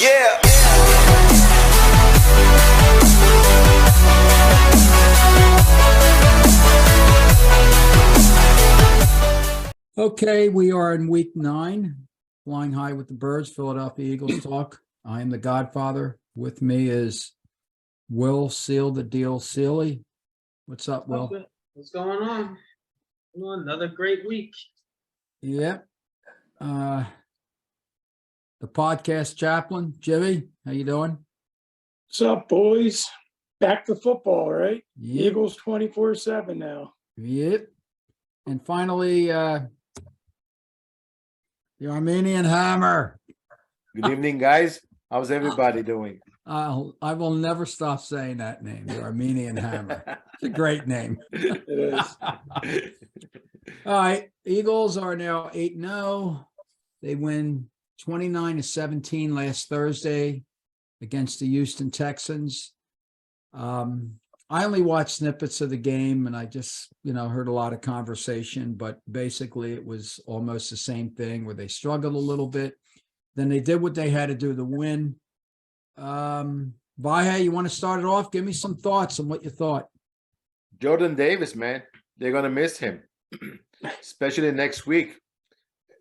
Yeah. Okay, we are in week 9, flying high with the birds, Philadelphia Eagles talk. I am the Godfather. With me is Will Seal the Deal Sealy. What's up, Will? What's going on? Another great week. Yep. The podcast chaplain, Jimmy, how you doing? What's up, boys? Back to football, right? Yep. Eagles 24/7 now. Yep. And finally, the Armenian Hammer. Good evening, guys. How's everybody doing? I will never stop saying that name, the Armenian Hammer. It's a great name. It is. All right, Eagles are now 8-0. They win 29-17 last Thursday against the Houston Texans. I only watched snippets of the game, and I just, heard a lot of conversation, but basically it was almost the same thing where they struggled a little bit. Then they did what they had to do to win. Vahe, you want to start it off? Give me some thoughts on what you thought. Jordan Davis, man, they're gonna miss him, especially next week.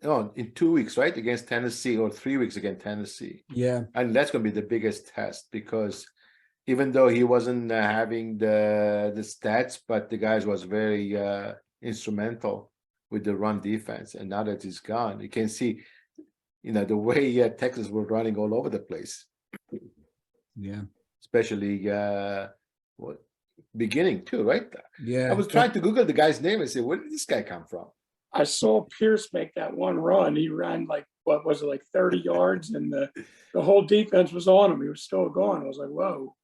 No, in 2 weeks, right? Against Tennessee, or 3 weeks against Tennessee. Yeah. And that's gonna be the biggest test, because even though he wasn't having the stats, but the guys was very instrumental with the run defense. And now that he's gone, you can see, the way Texas were running all over the place. Yeah. Especially beginning too, right? Yeah. I was trying to Google the guy's name and say, where did this guy come from? I saw Pierce make that one run. He ran like, 30 yards, and the whole defense was on him. He was still going. I was like, whoa.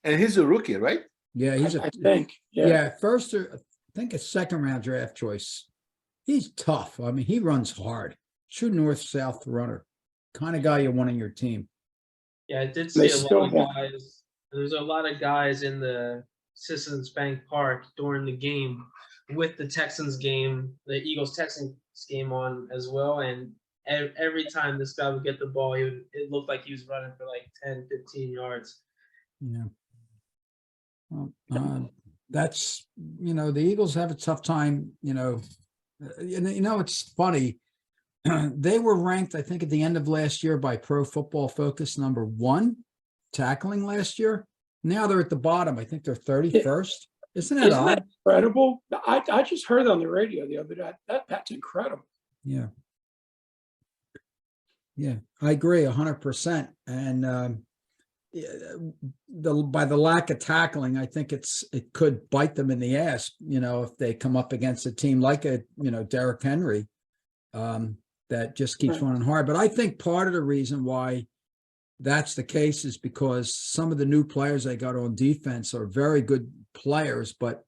And he's a rookie, right? Yeah, I think. Yeah. First, I think a second-round draft choice. He's tough. I mean, he runs hard. True north-south runner. Kind of guy you want on your team. Yeah, I did see a lot of guys. There's a lot of guys in the Citizens Bank Park during the game with the Texans game, the Eagles-Texans game on as well. And every time this guy would get the ball, it looked like he was running for like 10, 15 yards. Yeah. Well, that's, the Eagles have a tough time, it's funny. They were ranked, I think, at the end of last year by Pro Football Focus number 1 tackling last year. Now they're at the bottom. I think they're 31st. Isn't that odd? That incredible? I just heard on the radio the other day. That's incredible. Yeah. Yeah, I agree 100%. And by the lack of tackling, I think it could bite them in the ass, if they come up against a team like Derrick Henry, that just keeps running hard. But I think part of the reason why that's the case is because some of the new players they got on defense are very good players, but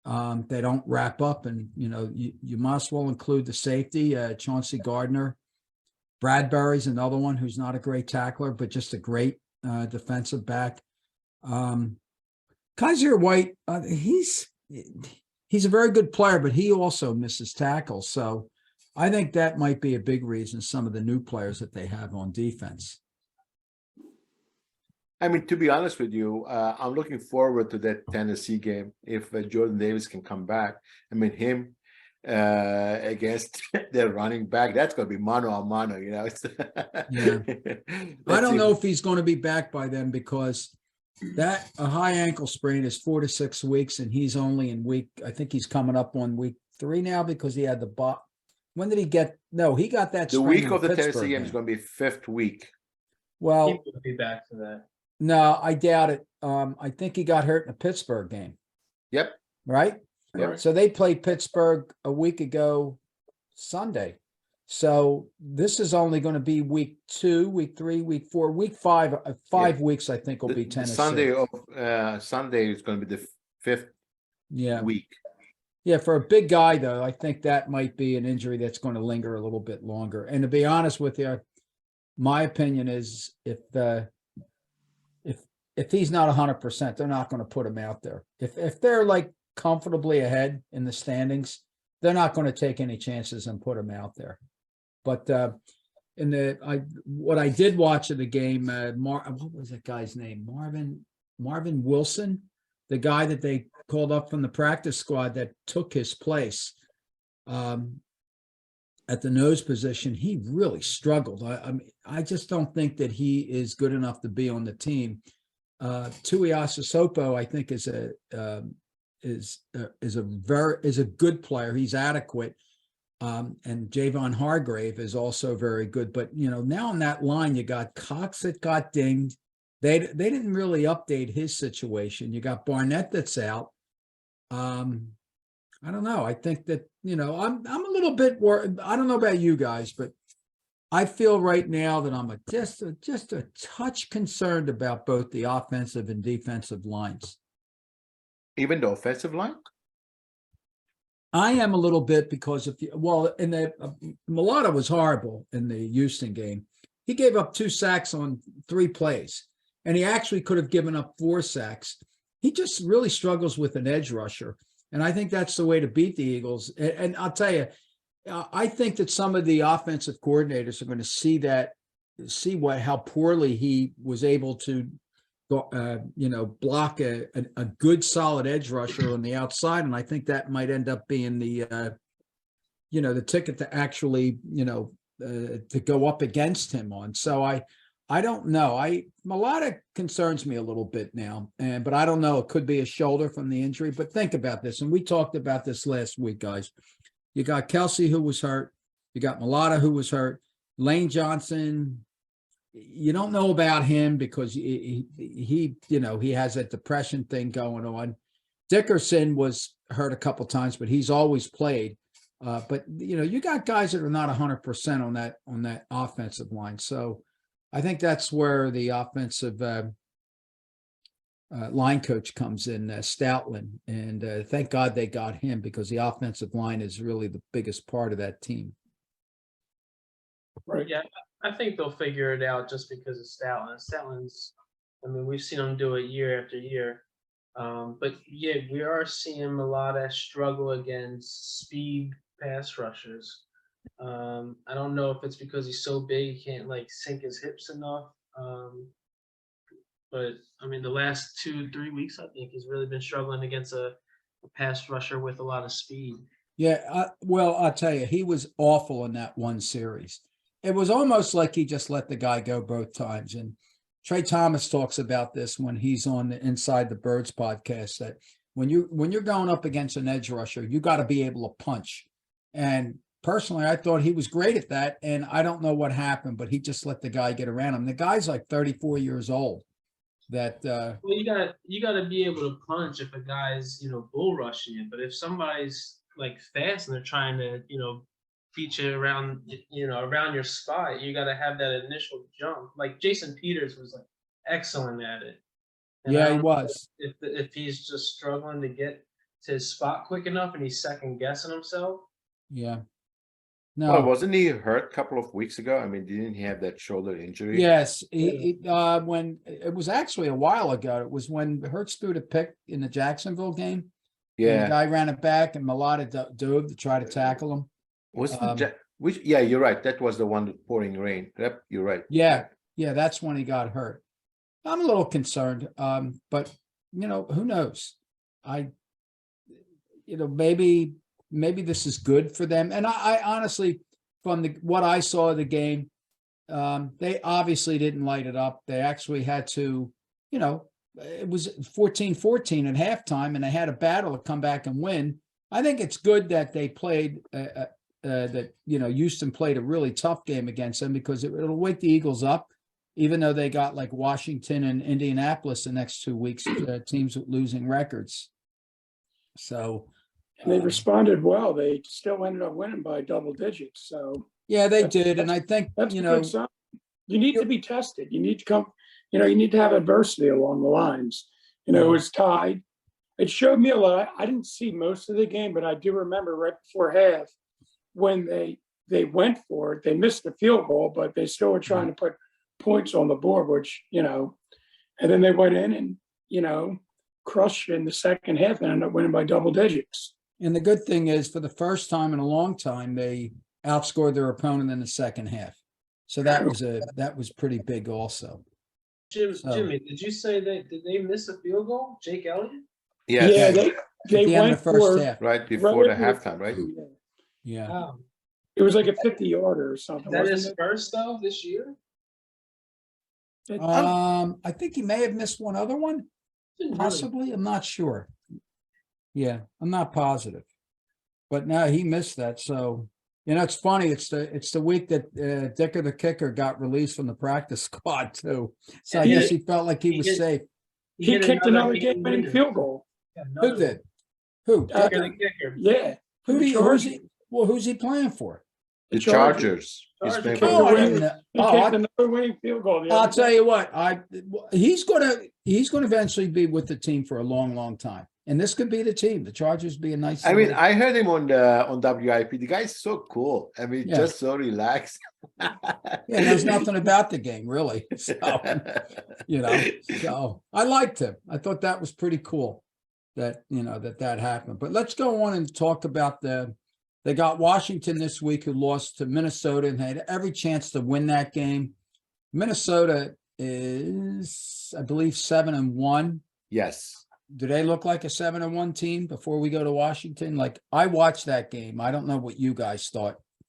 they don't wrap up. And, you might as well include the safety, Chauncey Gardner. Bradbury's another one who's not a great tackler, but just a great defensive back. Kaiser White, he's a very good player, but he also misses tackles. So I think that might be a big reason, some of the new players that they have on defense. I mean, to be honest with you, I'm looking forward to that Tennessee game if Jordan Davis can come back. I mean, him against their running back, that's going to be mano a mano, Yeah. I don't know if he's going to be back by then, because a high ankle sprain is 4 to 6 weeks, and he's only in I think he's coming up on week 3 now, because he had the when did he get? No, he got that. The week of the Tennessee game is going to be 5th week. Well, He would be back for that. No, I doubt it. I think he got hurt in the Pittsburgh game. Yep. Right? Yep. So they played Pittsburgh a week ago Sunday. So this is only going to be week 2, week 3, week 4, week 5. 5 weeks, I think, will be Tennessee. Sunday is going to be the 5th week. Yeah, for a big guy, though, I think that might be an injury that's going to linger a little bit longer. And to be honest with you, my opinion is if he's not 100%, they're not going to put him out there. If they're like comfortably ahead in the standings, they're not going to take any chances and put him out there. But what I did watch of the game, what was that guy's name? Marvin Wilson, the guy that they called up from the practice squad that took his place at the nose position. He really struggled. I mean, I just don't think that he is good enough to be on the team. Tuiasa Sopo, I think, is a good player. He's adequate. And Javon Hargrave is also very good. But, you know, now on that line, you got Cox that got dinged. They didn't really update his situation. You got Barnett that's out. I don't know. I think that, you know, I'm a little bit worried. I don't know about you guys, but I feel right now that I'm just a touch concerned about both the offensive and defensive lines. Even the offensive line? I am a little bit because in the Mulata was horrible in the Houston game. He gave up 2 sacks on 3 plays, and he actually could have given up 4 sacks. He just really struggles with an edge rusher, and I think that's the way to beat the Eagles. And I'll tell you, I think that some of the offensive coordinators are going to see how poorly he was able to block a good solid edge rusher on the outside. And I think that might end up being the ticket to actually, to go up against him on. So I don't know. Mulata concerns me a little bit now, but I don't know. It could be a shoulder from the injury, but think about this. And we talked about this last week, guys. You got Kelsey, who was hurt. You got Mulata, who was hurt. Lane Johnson, you don't know about him because he has that depression thing going on. Dickerson was hurt a couple times, but he's always played. But you got guys that are not 100% on that offensive line. So I think that's where the offensive line coach comes in, Stoutland, and thank God they got him because the offensive line is really the biggest part of that team. Right. Yeah, I think they'll figure it out just because of Stoutland. Stoutland's, I mean, we've seen him do it year after year. But yeah, we are seeing a lot of struggle against speed pass rushers. I don't know if it's because he's so big he can't sink his hips enough. But I mean, the last 2-3 weeks, I think he's really been struggling against a pass rusher with a lot of speed. Yeah, well, I'll tell you, he was awful in that one series. It was almost like he just let the guy go both times. And Trey Thomas talks about this when he's on the Inside the Birds podcast, that when you're going up against an edge rusher, you got to be able to punch. And personally, I thought he was great at that. And I don't know what happened, but he just let the guy get around him. The guy's like 34 years old. Well, you got to be able to punch if a guy's bull rushing you. But if somebody's fast and they're trying to beat you around around your spot, you got to have that initial jump. Like Jason Peters was excellent at it. And yeah, he was. If he's just struggling to get to his spot quick enough and he's second guessing himself. Yeah. No, Well, wasn't he hurt a couple of weeks ago? I mean, didn't he have that shoulder injury? yes. When it was actually a while ago, it was when Hurts threw the pick in the Jacksonville game. And the Yeah. guy ran it back and Mulata dove to try to tackle him. Yeah, you're right. That was the one with pouring rain. Yep, you're right. Yeah, that's when he got hurt. I'm a little concerned, but who knows? Maybe this is good for them. And I honestly, from what I saw of the game, they obviously didn't light it up. They actually had to, it was 14-14 at halftime, and they had a battle to come back and win. I think it's good that they played. Houston played a really tough game against them because it'll wake the Eagles up, even though they got Washington and Indianapolis the next 2 weeks, teams with losing records. So. And they responded well. They still ended up winning by double digits. So yeah, they did. And I think, that's a good sign. You need to be tested. You need to come, you need to have adversity along the lines. It was tied. It showed me a lot. I didn't see most of the game, but I do remember right before half when they went for it, they missed the field goal, but they still were trying to put points on the board, which, and then they went in and, crushed in the second half and ended up winning by double digits. And the good thing is, for the first time in a long time, they outscored their opponent in the second half. So that was pretty big also. So- Jimmy, did you say did they miss a field goal? Jake Elliott? Yeah, Yes, they At the end went of the first for half. right before the right after halftime, right? Yeah. Wow. It was like a 50-yarder or something, Is that his wasn't it? first though this year? I think he may have missed one other one, Didn't really- possibly. I'm not sure. Yeah, I'm not positive. But no, he missed that. So, it's funny. It's the week that Dicker the kicker got released from the practice squad too. So I Yeah, guess he felt like he he was hit- safe. He hit kicked another game game-winning winner. field goal. Yeah, Who another did? Who? Uh, Dicker Dicker? the kicker. Yeah. Who's he? Chargers. Well, who's he playing for? The Chargers. He's Chargers. playing He for Oh, the I winning- didn't Chargers. know. He Oh, kicked I- another winning field goal. the I'll other tell day. you what, he's gonna eventually be with the team for a long, long time. And this could be the team. The Chargers be a nice. I mean, little- I heard him on WIP. The guy's so cool. I mean, Yeah. just so relaxed. yeah, there's nothing about the game really. So, so I liked him. I thought that was pretty cool that that happened. But let's go on and talk about they got Washington this week, who lost to Minnesota and had every chance to win that game. Minnesota is, I believe, 7-1. Yes. Do they look like a 7-1 team before we go to Washington? Like, I watched that game. I don't know what you guys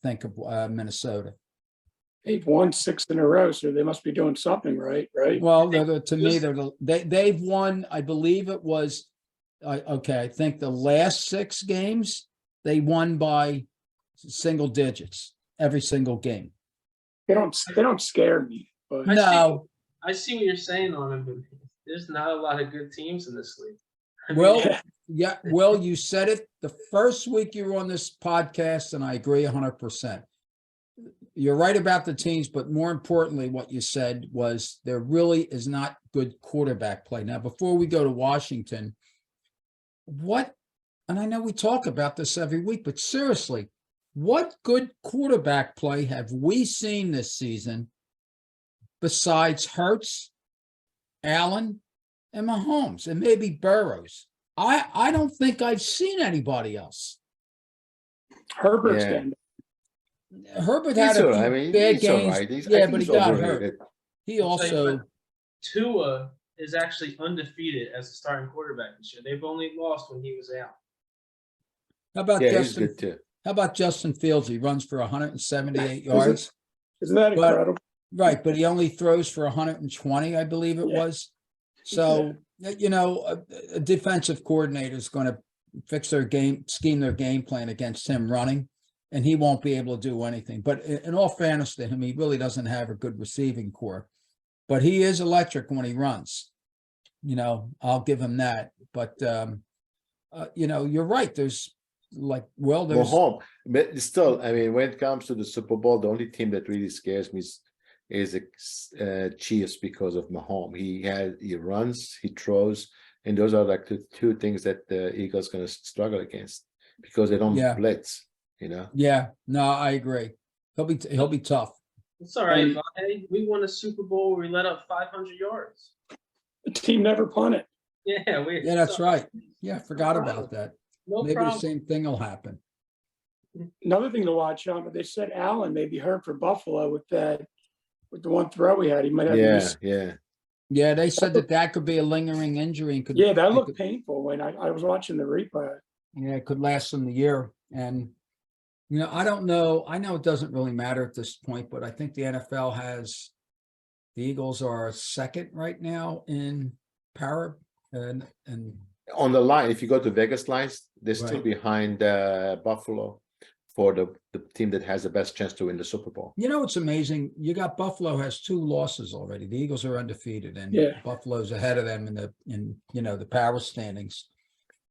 think of Minnesota. They've won 6 in a row, so they must be doing something right, right? Well, to me, they've won. I believe it was I think the last 6 games they won by single digits every single game. They don't scare me, but No, I see what you're saying on him, but there's not a lot of good teams in this league. I mean, well, yeah, well, you said it the first week you were on this podcast, and I agree 100%. You're right about the teams, but more importantly, what you said was there really is not good quarterback play. Now, before we go to Washington, and I know we talk about this every week, but seriously, what good quarterback play have we seen this season besides Hurts, Allen, and Mahomes, and maybe Burrows? I don't think I've seen anybody else. Herbert's Yeah. getting Herbert had a few bad he's all games. right. I Yeah, think but he he's got overrated. hurt. He I'll tell you also, what, Tua is actually undefeated as a starting quarterback this year. They've only lost when he was out. how about Yeah, he's Justin? good too. How about Justin Fields? He runs for 178 yards. Isn't that But- incredible? Right, but he only throws for 120, I believe it Yeah. was. So, a defensive coordinator is going to scheme their game plan against him running, and he won't be able to do anything. But in all fairness to him, he really doesn't have a good receiving core. But he is electric when he runs. I'll give him that. But you're right. There's Mahomes, but still, I mean, when it comes to the Super Bowl, the only team that really scares me is the Chiefs because of Mahomes. He runs, he throws, and those are like the 2 things that the Eagles going to struggle against because they don't Yeah. blitz. Yeah, no, I agree. He'll be tough. It's all right, And- Vlade. We won a Super Bowl where we let up 500 yards. The team never punted. Yeah, Yeah, that's right. Yeah, I forgot about that. No Maybe the problem. same thing will happen. Another thing to watch on, but they said Allen may be hurt for Buffalo with the one throw he had. He might have. Yeah. Yeah, they said that could be a lingering injury and could. Yeah, that it looked could- painful when I was watching the replay. Yeah, it could last them the year. And, I don't know. I know it doesn't really matter at this point, but I think the NFL has, the Eagles are second right now in power. And On the line, if you go to Vegas lines, they're still Right. behind Buffalo for the team that has the best chance to win the Super Bowl. it's amazing. You got Buffalo has 2 losses already. The Eagles are undefeated and Yeah. Buffalo's ahead of them in the power standings.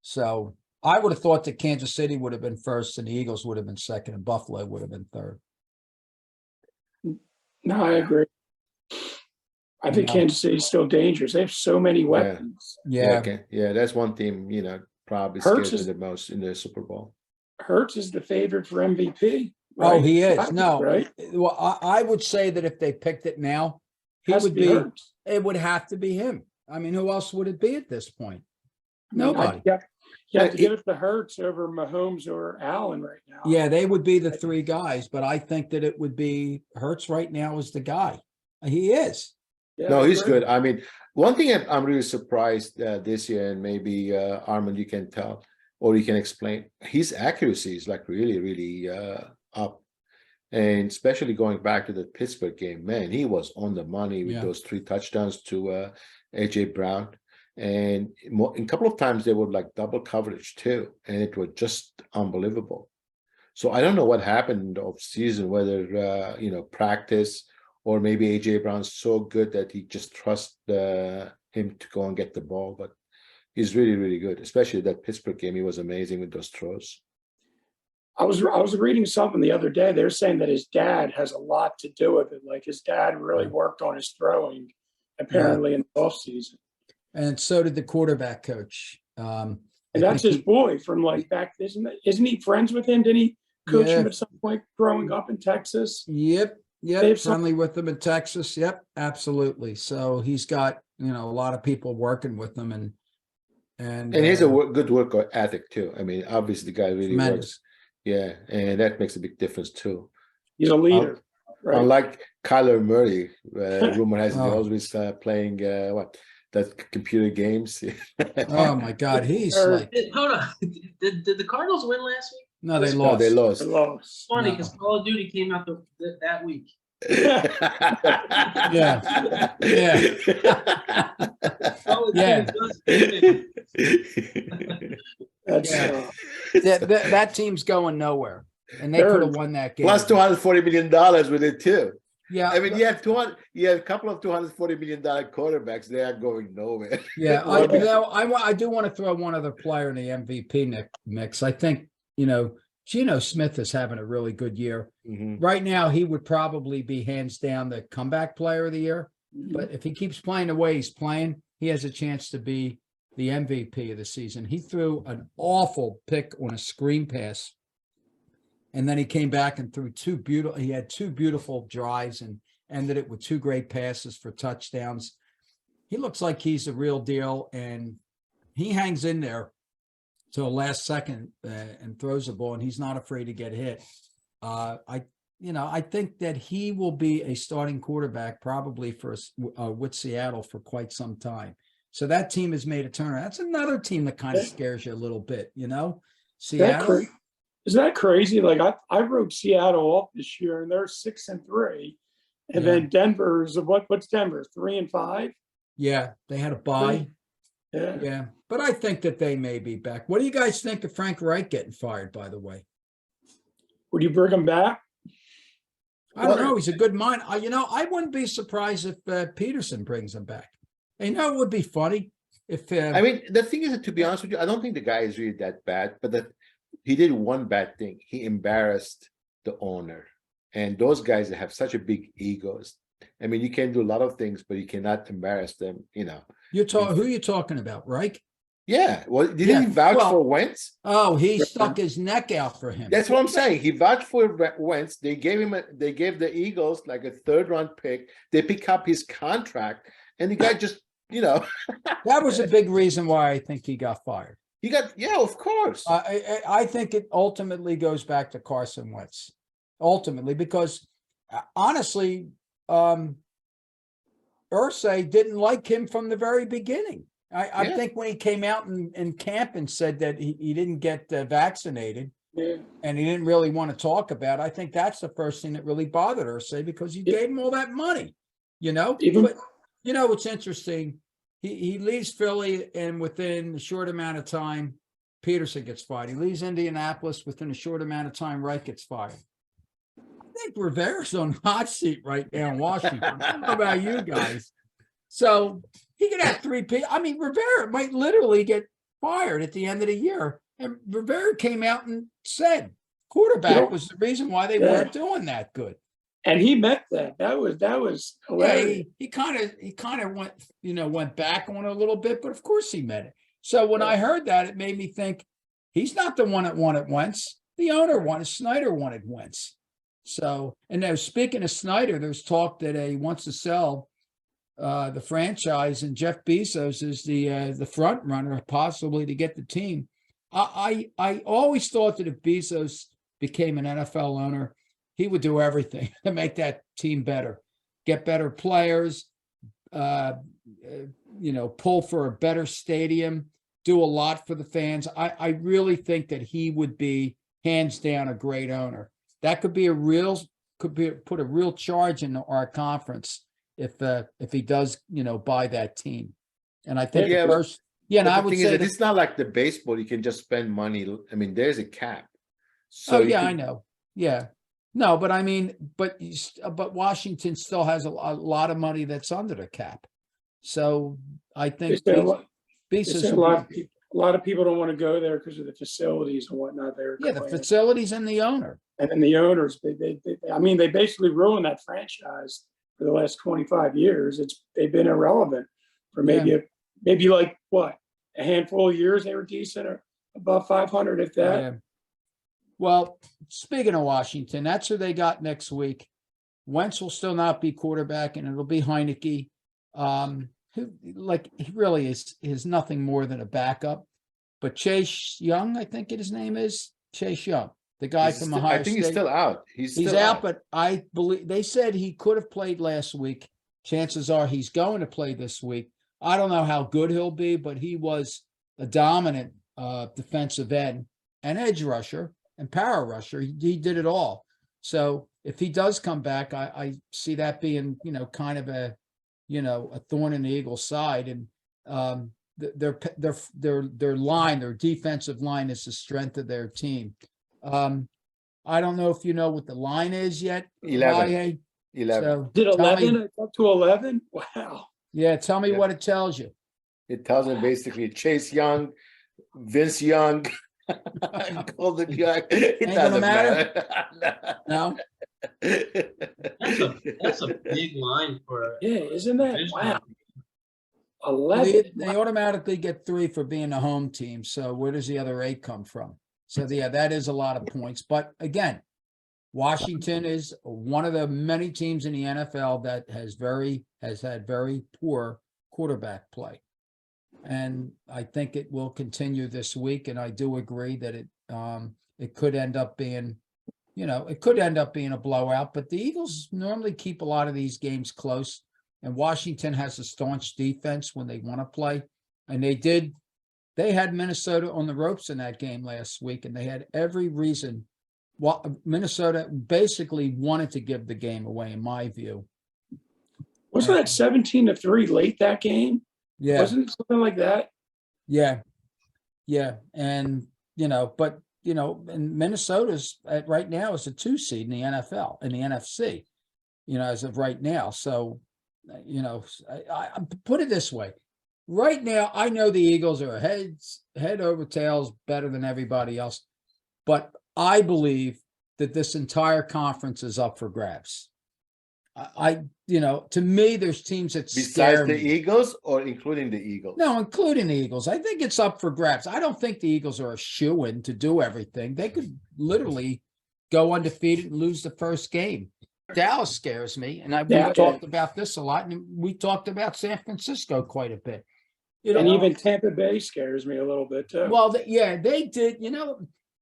So I would have thought that Kansas City would have been first and the Eagles would have been second and Buffalo would have been third. No, I agree. I think Yeah. Kansas City's still dangerous. They have so many weapons. Yeah. Okay. Yeah, that's one team, probably Hurts scares me is- the most in the Super Bowl. Hurts is the favorite for MVP. Oh, right? he is. Has to be, No, right? well, I would say that if they picked it now, he Has to would be, Hurts. it would have to be him. I mean, who else would it be at this point? I mean, Nobody. You have to give it to Hurts over Mahomes or Allen right now. Yeah, they would be the three guys, but I think that it would be Hurts right now is the guy. He is. Yeah, No, I he's agree. good. I mean, one thing I'm really surprised this year, and maybe Armand, you can tell or you can explain, his accuracy is like really, really up. And especially going back to the Pittsburgh game, man, he was on the money with Yeah. those 3 touchdowns to AJ Brown. And a couple of times they were like double coverage too, and it was just unbelievable. So I don't know what happened in the off season, whether practice or maybe AJ Brown's so good that he just trusts him to go and get the ball. But he's really, really good, especially that Pittsburgh game. He was amazing with those throws. I was reading something the other day. They're saying that his dad has a lot to do with it. Like his dad really worked on his throwing, apparently in the offseason. And so did the quarterback coach. And that's his boy from like back. Isn't he friends with him? Did he coach him at some point growing up in Texas? Yep. They Yep. have Friendly with them in Texas. Yep. Absolutely. So he's got, a lot of people working with him and he has a good work ethic too. I mean, obviously the guy really tremendous. works. Yeah, and that makes a big difference too. He's a leader. Right? Unlike Kyler Murray, rumor has it Oh. always playing that computer games. Oh my God. He's Or- like, Hold on. Did the Cardinals win last week? no, they No, lost. they lost. They lost. It's funny No. because Call of Duty came out that week. Yeah. Call of Yeah. Duty That's Yeah. That team's going nowhere. And they They're- could have won that game. Plus $240 million with it too. Yeah. I mean, you have a couple of $240 million quarterbacks. They are going nowhere. Yeah, I do want to throw one other player in the MVP mix. I think, Geno Smith is having a really good year. Mhm. Right now, he would probably be hands down the comeback player of the year. But if he keeps playing the way he's playing, he has a chance to be the MVP of the season. He threw an awful pick on a screen pass. And then he came back and threw he had 2 beautiful drives and ended it with 2 great passes for touchdowns. He looks like he's the real deal, and he hangs in there till the last second and throws the ball, and he's not afraid to get hit. I think that he will be a starting quarterback probably with Seattle for quite some time. So that team has made a turnaround. That's another team that kind of scares you a little bit, Seattle. Is that crazy? Like I wrote Seattle off this year, and they're 6-3, and Yeah. then Denver's what's Denver 3-5? Yeah, they had a bye. Yeah. Yeah, but I think that they may be back. What do you guys think of Frank Reich getting fired, by the way? Would you bring him back? I don't know. He's a good mind. I wouldn't be surprised if Peterson brings him back. It would be funny if. I mean, the thing is, that, to be honest with you, I don't think the guy is really that bad, but that he did one bad thing. He embarrassed the owner, and those guys that have such a big egos. I mean, you can do a lot of things, but you cannot embarrass them. who are you talking about, Reich? Yeah. Well, didn't Yeah, he vouch well- for Wentz? Oh, he stuck his neck out for him. That's what I'm saying. He vouched for Wentz. They gave the Eagles like a 3rd-round pick. They pick up his contract, and the guy just, That was a big reason why I think he got fired. of course. I think it ultimately goes back to Carson Wentz. Ultimately, because honestly, Irsay didn't like him from the very beginning. I think when he came out in camp and said that he didn't get vaccinated Yeah. and he didn't really want to talk about it, I think that's the first thing that really bothered Irsay because you gave him all that money, Even- But what's interesting, he leaves Philly and within a short amount of time, Peterson gets fired. He leaves Indianapolis within a short amount of time, Reich gets fired. I think Rivera's on the hot seat right now in Washington. I don't know about you guys. So he could have 3 people. I mean, Rivera might literally get fired at the end of the year. And Rivera came out and said quarterback was the reason why they weren't doing that good. And he meant that. That was hilarious. Yeah, he kind of went back on it a little bit, but of course he meant it. So when I heard that, it made me think he's not the one that wanted Wentz. The owner wanted Snyder wanted Wentz. So, and now speaking of Snyder, there's talk that he wants to sell the franchise, and Jeff Bezos is the front runner possibly to get the team. I always thought that if Bezos became an NFL owner, he would do everything to make that team better, get better players, pull for a better stadium, do a lot for the fans. I really think that he would be hands down a great owner. That could be put a real charge in our conference if he does, buy that team. And I think Yeah, the first, and But I the would thing say is that it's not like the baseball, you can just spend money. I mean, there's a cap. So oh you yeah, I could- know. Yeah. No, but I mean, but Washington still has a lot of money that's under the cap. So I They think said a lot, they Bezos said would be- a lot of people don't want to go there because of the facilities and whatnot. They're yeah, the complaining. facilities and the owner. And then the owners, I mean, they basically ruined that franchise for the last 25 years. They've been irrelevant for maybe like what, a handful of years they were decent or above 500 if that. Yeah. Well, speaking of Washington, that's who they got next week. Wentz will still not be quarterback, and it'll be Heineke. Who he really is nothing more than a backup. But Chase Young, I think his name is Chase Young, the guy he's from still- Ohio I think State. he's still out. He's still out, but I believe they said he could have played last week. Chances are he's going to play this week. I don't know how good he'll be, but he was a dominant defensive end and edge rusher and power rusher. He did it all. So if he does come back, I see that being, kind of a thorn in the Eagles' side. And their line, their defensive line is the strength of their team. I don't know if you know what the line is yet. 11. Valle. 11. So Did tell 11? me- It's up to 11? Wow. yeah, tell me Yeah. what it tells you. It tells him basically Chase Young, Vince Young, Golden Young. It gonna doesn't matter? matter. No, That's a big line for. Yeah, isn't that? division. Wow. Well, 11. they automatically get 3 for being a home team. So where does the other 8 come from? So yeah, that is a lot of points. But again, Washington is one of the many teams in the NFL that has had very poor quarterback play. And I think it will continue this week. And I do agree that it could end up being, a blowout, but the Eagles normally keep a lot of these games close. And Washington has a staunch defense when they want to play. And they had Minnesota on the ropes in that game last week, and they had every reason. Minnesota basically wanted to give the game away, in my view. Wasn't that 17-3 late that game? Yeah. Wasn't it something like that? Yeah. Yeah. And, and Minnesota's right now is a 2 seed in the NFL, in the NFC, as of right now. So, I put it this way. Right now, I know the Eagles are head over tails better than everybody else, but I believe that this entire conference is up for grabs. To me, there's teams that Besides scare the me. Eagles or including the Eagles? No, including the Eagles. I think it's up for grabs. I don't think the Eagles are a shoo-in to do everything. They could literally go undefeated and lose the first game. Dallas scares me, and we've talked about this a lot, and we talked about San Francisco quite a bit. And even Tampa Bay scares me a little bit too. Well, they did.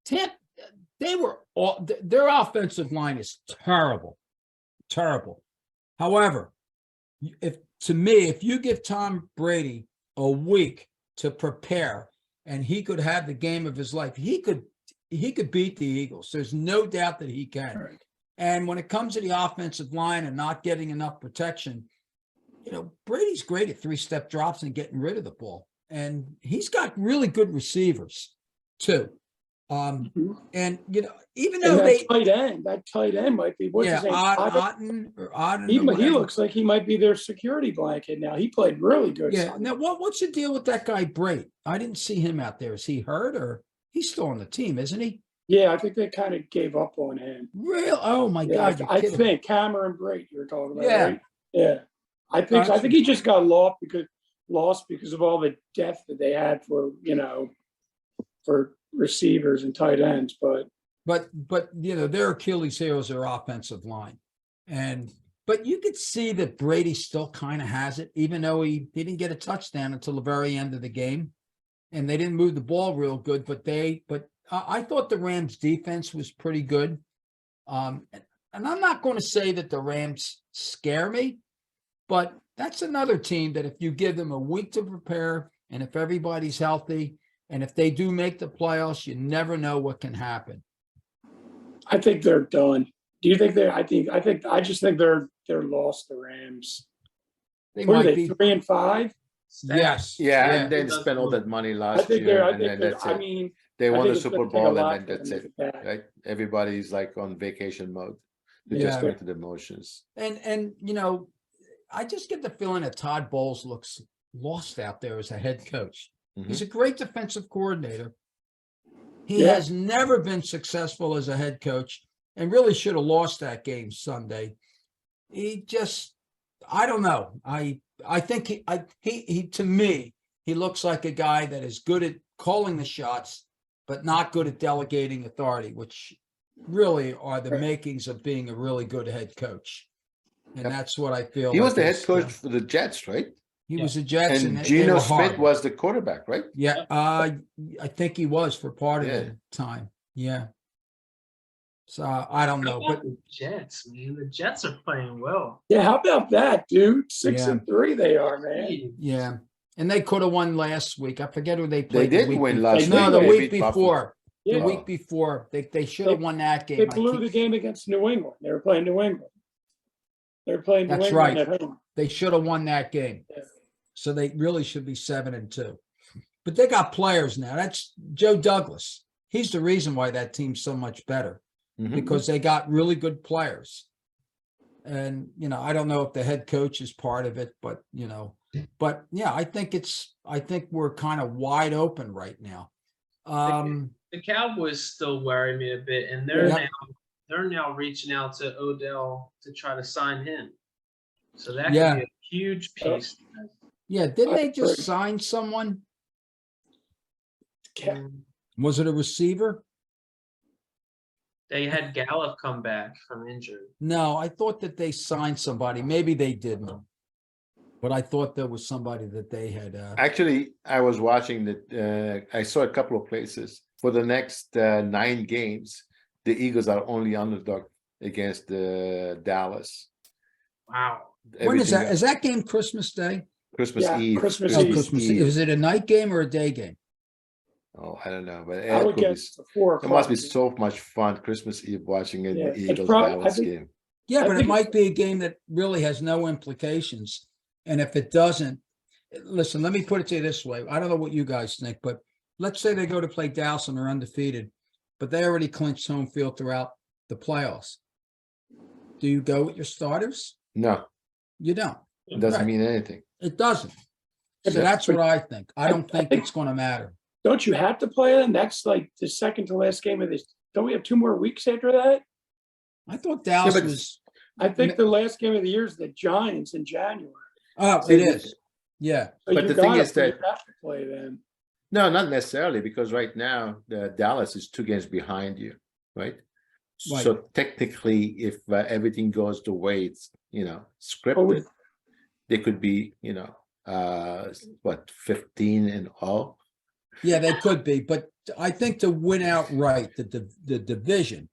Tampa, their offensive line is terrible, terrible. However, if you give Tom Brady a week to prepare, and he could have the game of his life, he could beat the Eagles. There's no doubt that he can. Right. And when it comes to the offensive line and not getting enough protection, Brady's great at 3-step drops and getting rid of the ball. And he's got really good receivers too. And, even though that tight end might be, what's his name? Otten, He looks like he might be their security blanket now. He played really good. Yeah. Now, what's the deal with that guy, Brady? I didn't see him out there. Is he hurt, or he's still on the team, isn't he? Yeah, I think they kind of gave up on him. Real? Oh my God! I think Cameron Brate you're talking about, Yeah. right? Yeah. I think he just got lost because of all the depth that they had for receivers and tight ends. But their Achilles heel is their offensive line, and But you could see that Brady still kind of has it, even though he didn't get a touchdown until the very end of the game. And they didn't move the ball real good, but I thought the Rams defense was pretty good. And I'm not going to say that the Rams scare me, but that's another team that if you give them a week to prepare, and if everybody's healthy, and if they do make the playoffs, you never know what can happen. I think they're done. Do you think I just think they're lost, the Rams. They What are might they, be. 3-5? Yes. Yeah, Yeah. and then spend all that money I last think year, they're, and then that's I it. mean, They I won think the it's Super gonna take a Bowl, lot and for then them that's to it, get back. right? Everybody's like on vacation mode. They're Yeah. just going through the motions. And you know, I just get the feeling that Todd Bowles looks lost out there as a head coach. He's a great defensive coordinator. He Yeah. has never been successful as a head coach and really should have lost that game Sunday. He just, I don't know. I think he to me, he looks like a guy that is good at calling the shots, but not good at delegating authority, which really are the Right. makings of being a really good head coach. And Yep. that's what I feel. He was like the head is, coach for the Jets, right? He Yeah. was a Jets, And they Geno were Smith horrible. was the quarterback, right? Yeah, I think he was for part of Yeah. the time. Yeah. So I don't How know, about but the Jets, man? The Jets are playing well. Yeah, how about that, dude? Yeah. 6-3 they are, man. yeah, and they could have won last week. I forget who they They played. the did week win before. last No, week. the They week beat Buffalo. before. The Yeah. week before, they should have won that They game. I blew keep- the game against New England. They were playing New England. They were playing New That's England right. at home. They should have won that game. Yeah. So they really should be 7-2. But they got players now. That's Joe Douglas. He's the reason why that team's so much better. Mhm. Because they got really good players. And, you know, I don't know if the head coach is part of it, but, you know, but yeah, I think we're kind of wide open right now. The Cowboys still worry me a bit, and they're Yeah. they're now reaching out to Odell to try to sign him. So that Yeah. could be a huge piece. Yeah. Didn't they just agree. sign someone? Ca- Was it a receiver? They had Gallup come back from injury. No, I thought that they signed somebody. Maybe they didn't. But I thought there was somebody that they had. Actually, I was watching that. I saw a couple of places for the next 9 games. The Eagles are only underdog against Dallas. Wow. When is Everything that? Is that game Christmas Day? Christmas Yeah, Eve? Christmas Oh, Eve. Christmas Eve. Is it a night game or a day game? Oh, I don't know, but I it would could be. guess the 4 It must be o'clock. so much fun Christmas Eve watching Yeah, the it's Eagles probably- I Dallas think- game. Yeah, I but it think- might be a game that really has no implications. And if it doesn't, listen, let me put it to you this way. I don't know what you guys think, but let's say they go to play Dallas and they're undefeated, but they already clinched home field throughout the playoffs. Do you go with your starters? No, You don't. it doesn't Right. mean anything. It doesn't. So Yeah, that's but what I think. I don't I think think- it's going to matter. Don't you have to play them? That's like the second to last game of this. Don't we have 2 more weeks after that? I thought Dallas but- was. I think the last game of the year is the Giants in January. Oh, See, it is. Yeah. So But you the thing gotta is that- you have to play them. No, not necessarily, because right now the Dallas is 2 games behind you, right? Right. So technically, if everything goes the way it's scripted, they could be 15 and all. Yeah, they could be, but I think to win outright the division,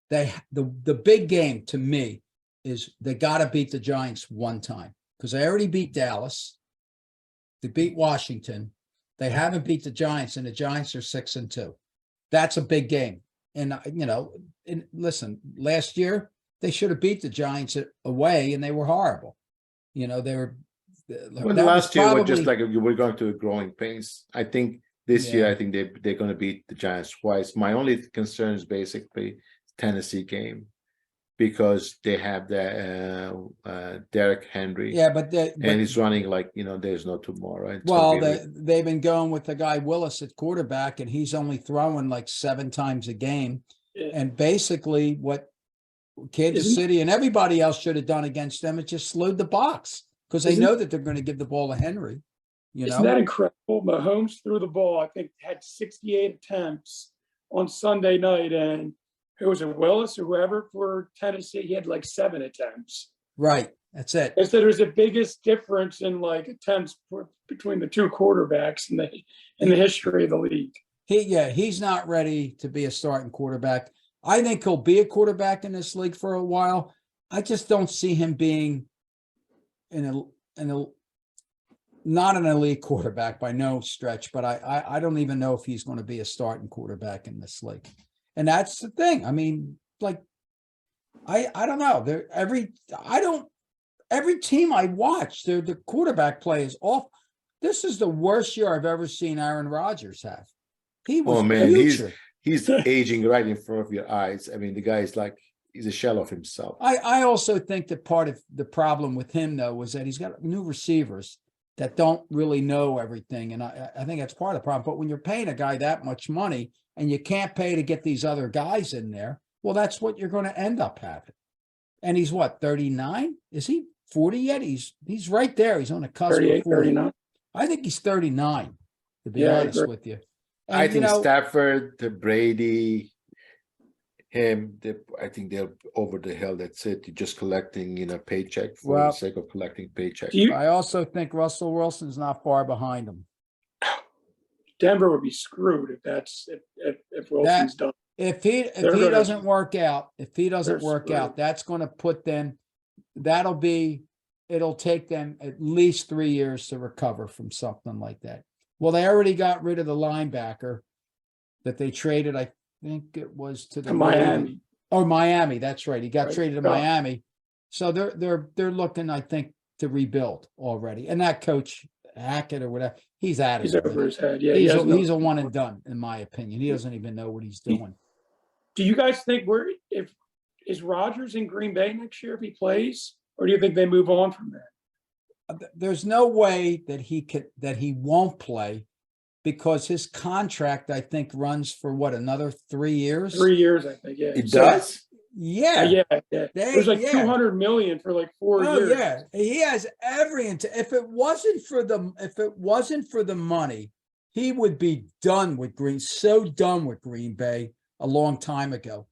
the big game to me is they got to beat the Giants one time because they already beat Dallas. They beat Washington. They haven't beat the Giants, and the Giants are 6-2. That's a big game. And listen, last year they should have beat the Giants away, and they were horrible. They were. Well, that was last year was just probably- like you were going to a growing pains. I think this year, Yeah. I think they're going to beat the Giants twice. My only concern is basically Tennessee game because they have the Derrick Henry, Yeah, but and he's running like there's no tomorrow. And so well, really- they've been going with the guy Willis at quarterback, and he's only throwing like 7 times a game. Yeah. And basically, what Kansas Isn't- City and everybody else should have done against them, it just slowed the box because they Isn't- know that they're going to give the ball to Henry. Isn't that incredible? Mahomes threw the ball, I think, had 68 attempts on Sunday night, and who was it, Willis or whoever for Tennessee? He had like 7 attempts. Right. That's it. I said there's the biggest difference in like attempts between the two quarterbacks in the history of the league. He's not ready to be a starting quarterback. I think he'll be a quarterback in this league for a while. I just don't see him being not an elite quarterback by no stretch, but I don't even know if he's going to be a starting quarterback in this league. And that's the thing. I mean, like, I don't know. Every team I watch, the quarterback play is off. This is the worst year I've ever seen Aaron Rodgers have. He was putrid. he's aging right in front of your eyes. I mean, the guy is like, he's a shell of himself. I also think that part of the problem with him, though, was that he's got new receivers that don't really know everything. And I think that's part of the problem. But when you're paying a guy that much money and you can't pay to get these other guys in there, well, that's what you're going to end up having. And he's what, 39? Is he 40 yet? He's right there. He's on the cusp of 40. 39. I think he's 39, to be honest with you. And, I think Stafford, the Brady, him, I think they're over the hill. That's it. You're just collecting, paycheck for the sake of collecting paycheck. I also think Russell Wilson's not far behind him. Denver would be screwed if Wilson's done. If he doesn't work out, that's going to put them. It'll take them at least 3 years to recover from something like that. Well, they already got rid of the linebacker that they traded. I think it was to Miami. Oh, Miami. That's right. He got traded to Miami. So they're looking, I think, to rebuild already. And that coach Hackett or whatever, he's out of it. He's over his head. Yeah, he's a one and done, in my opinion. He doesn't even know what he's doing. Do you guys think is Rodgers in Green Bay next year if he plays, or do you think they move on from that? There's no way that he won't play, because his contract, I think, runs for another 3 years. 3 years, I think. Yeah, it does. Yeah, There's like $200 million for like 4 years. Yeah, he has every. If it wasn't for the money, he would be done with Green Bay a long time ago.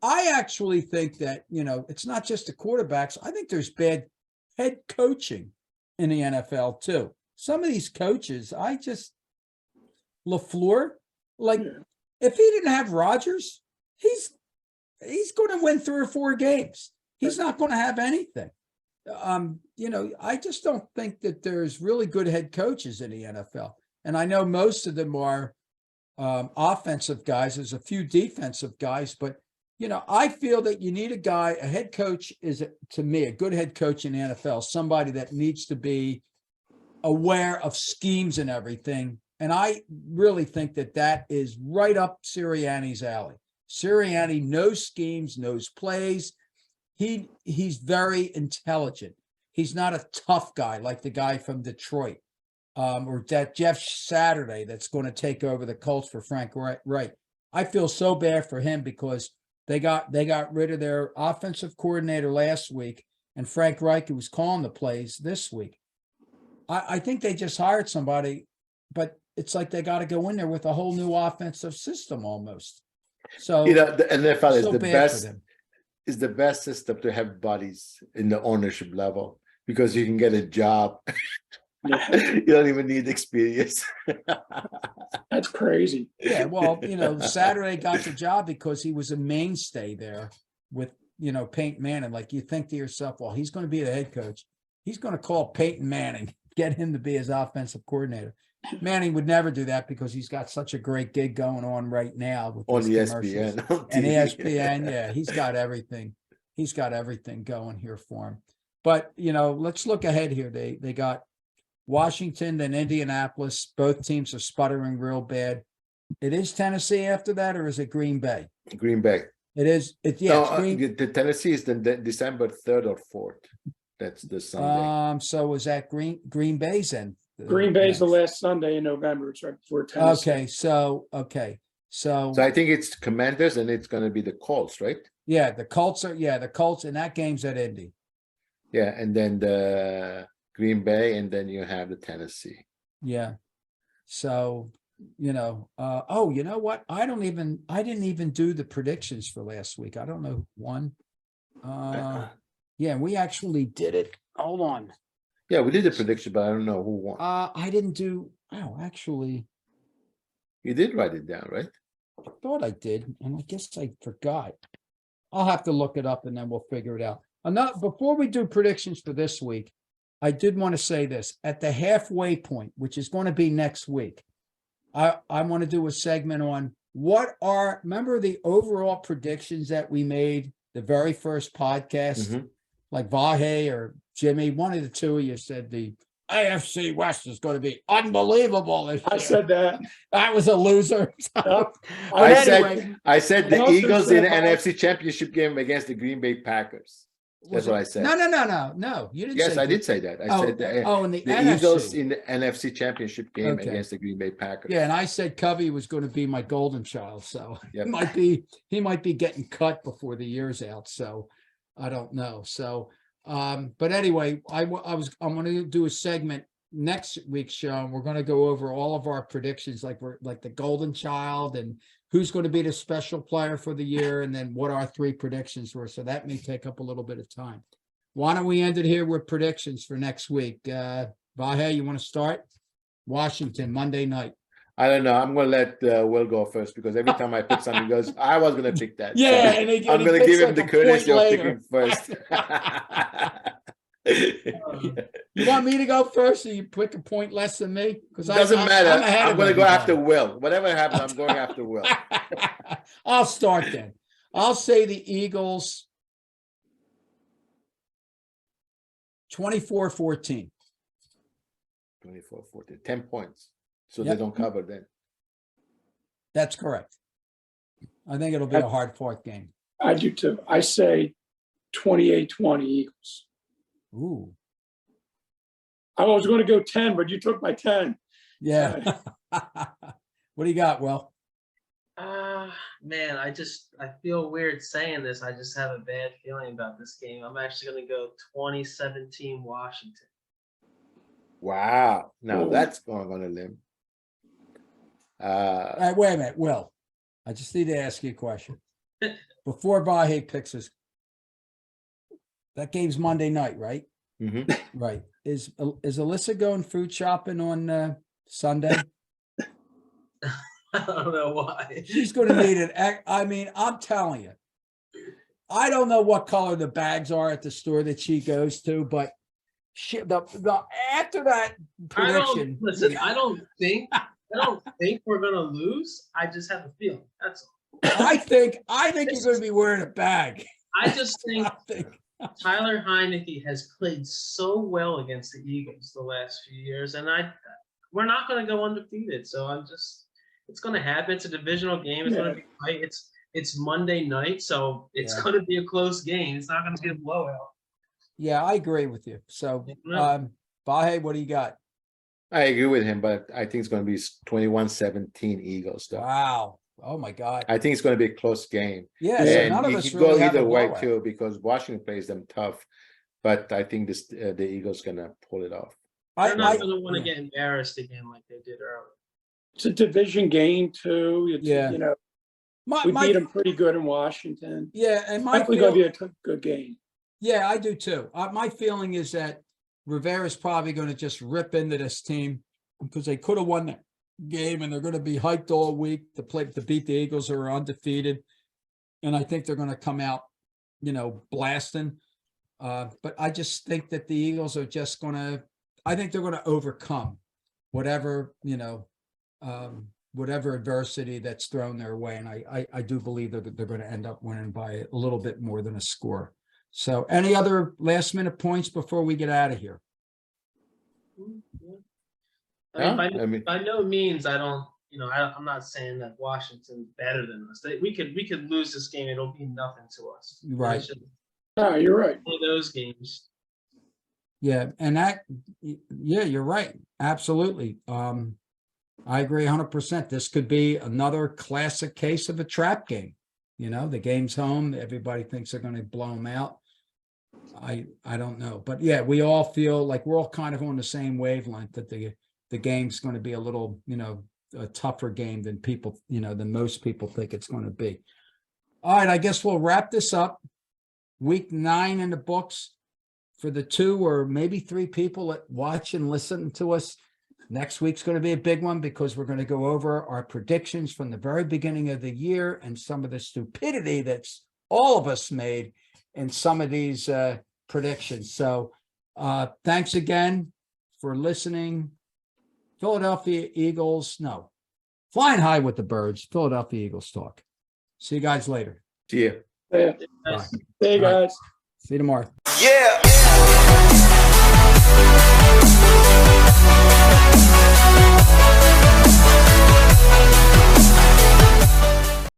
I actually think that it's not just the quarterbacks. I think there's bad head coaching in the NFL too. Some of these coaches, LaFleur, if he didn't have Rodgers, he's going to win 3 or 4 games. He's not going to have anything. I just don't think that there's really good head coaches in the NFL. And I know most of them are offensive guys. There's a few defensive guys, but I feel that you need a head coach is, to me, a good head coach in the NFL, somebody that needs to be aware of schemes and everything. And I really think that is right up Sirianni's alley. Sirianni knows schemes, knows plays. He's very intelligent. He's not a tough guy like the guy from Detroit, or that Jeff Saturday that's going to take over the Colts for Frank Reich. I feel so bad for him because they got rid of their offensive coordinator last week, and Frank Reich, who was calling the plays this week. I think they just hired somebody, but it's like they got to go in there with a whole new offensive system almost. So the NFL is the best system to have buddies in the ownership level, because you can get a job. You don't even need experience. That's crazy. Yeah, well, Saturday got the job because he was a mainstay there with, Peyton Manning. Like, you think to yourself, well, he's going to be the head coach. He's going to call Peyton Manning, get him to be his offensive coordinator. Manning would never do that because he's got such a great gig going on right now with on ESPN. And ESPN, yeah, he's got everything. He's got everything going here for him. But, let's look ahead here. They got Washington and Indianapolis. Both teams are sputtering real bad. It is Tennessee after that, or is it Green Bay? Green Bay. It is. The Tennessee is the December 3rd or 4th. That's the Sunday. So is that Green Bay's end? Green Bay's the last Sunday in November. It's right before Tennessee. Okay. So I think it's Commanders, and it's going to be the Colts, right? Yeah, the Colts, and that game's at Indy. Yeah, and then the Green Bay, and then you have the Tennessee. Yeah. So, you know what? I didn't even do the predictions for last week. I don't know who won. Yeah, we actually did it. Hold on. Yeah, we did the prediction, but I don't know who won. I didn't do, oh, actually, You did write it down, right? I thought I did, and I guess I forgot. I'll have to look it up and then we'll figure it out. Before we do predictions for this week, I did want to say this. At the halfway point, which is going to be next week, I want to do a segment on remember the overall predictions that we made the very first podcast? Mhm. Like Vahe or Jimmy, one of the two of you said the AFC West is going to be unbelievable this I year. said that. I was a loser. Yep. But I said- anyway, I said the I also Eagles in the said- NFC Championship game against the Green Bay Packers. That's what I said. No. You didn't Yes, say I did say that. I said the in the Eagles NFC. in the NFC Championship game Okay. against the Green Bay Packers. Yeah, and I said Covey was going to be my golden child, so Yep. he might be getting cut before the year's out. So I don't know. So, but anyway, I'm going to do a segment next week's show. And we're going to go over all of our predictions, like the golden child and who's going to be the special player for the year, and then what our 3 predictions were. So that may take up a little bit of time. Why don't we end it here with predictions for next week? Vahe, you want to start? Washington, Monday night. I don't know. I'm going to let Will go first because every time I pick something, he goes, I was going to pick that. So Yeah, and he- I'm and he going to picks give him like the a courtesy point of later. picking first. You want me to go first, or you pick a point less than me? Because Doesn't matter. ahead I'm of going to go after everybody. Will. Whatever happens, I'm going after Will. I'll start then. I'll say the Eagles 24-14. 24-14, 10 points. So Yep. they don't cover then. That's correct. I think it'll be a hard fought game. I do too. I say 28-20 Eagles. Ooh, I was going to go 10, but you took my 10. yeah. What do you got, Will? Man, I feel weird saying this. I just have a bad feeling about this game. I'm actually going to go 2017 Washington. Wow. Now Ooh. that's going on a limb. Wait a minute, Will. I just need to ask you a question. Before Vahe picks us, that game's Monday night, right? Mhm. Right. Is Alyssa going food shopping on Sunday? I don't know why. She's going to need it. I mean, I'm telling you, I don't know what color the bags are at the store that she goes to, but after that prediction, I don't think we're gonna lose. I just have a feeling. That's all. I think you're going to be wearing a bag. I just think I think. Tyler Heineke has played so well against the Eagles the last few years, and we're not going to go undefeated. So it's going to happen. It's a divisional game. It's going to be tight. It's Monday night, so it's going to be a close game. It's not going to be a blowout. Yeah, I agree with you. So, Yeah. Vahe, what do you got? I agree with him, but I think it's going to be 21-17 Eagles. Though. Wow. Oh my God. I think it's going to be a close game. Yeah. So And none of it us could really go have a either way blowout. too, because Washington plays them tough. But I think the Eagles going to pull it off. They're not going to want to get embarrassed again like they did earlier. It's a division game too. It's, Yeah. You know, My, we my- beat them pretty good in Washington. yeah, and my Definitely going feel- to be a good game. yeah, I do too. My feeling is that Rivera's probably going to just rip into this team because they could have won that game, and they're going to be hyped all week to beat the Eagles, who are undefeated. And I think they're going to come out, blasting. But I just think that the Eagles are just going to. I think they're going to overcome whatever whatever adversity that's thrown their way, and I do believe that they're going to end up winning by a little bit more than a score. So, any other last minute points before we get out of here? I mean, by no means, I don't. I'm not saying that Washington's better than us. We could lose this game; it'll be nothing to us. Right. It's just No, you're right. one of those games. Yeah, and you're right. Absolutely. I agree 100%. This could be another classic case of a trap game. The game's home. Everybody thinks they're going to blow them out. I don't know. But yeah, we all feel like we're all kind of on the same wavelength that the game's going to be a little, a tougher game than than most people think it's going to be. All right, I guess we'll wrap this up. week 9 in the books for the 2 or maybe 3 people that watch and listen to us. Next week's going to be a big one because we're going to go over our predictions from the very beginning of the year and some of the stupidity that's all of us made in some of these predictions. So thanks again for listening. Philadelphia Eagles, no, flying high with the birds, Philadelphia Eagles talk. See you guys later. See ya. Yeah. Nice. Hey, All right. guys. See you tomorrow. Yeah.